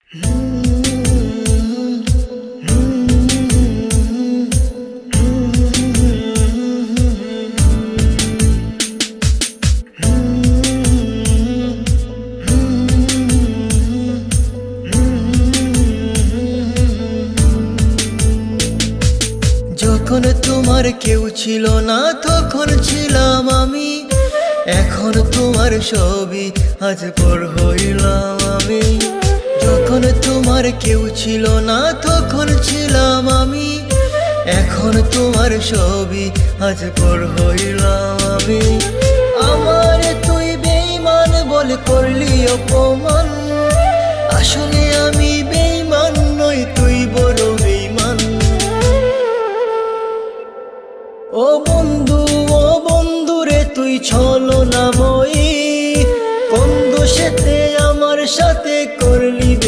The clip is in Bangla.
যখন তোমার কেউ ছিল না তখন ছিলাম আমি, এখন তোমার সবই আজ পর হইলাম আমি। যখন তোমার কেউ ছিল না তখন ছিলাম আমি, এখন তোমার সবই আজ পর হইলাম আমি। আমার তুই বেঈমান বলে করলি অপমান, আসলে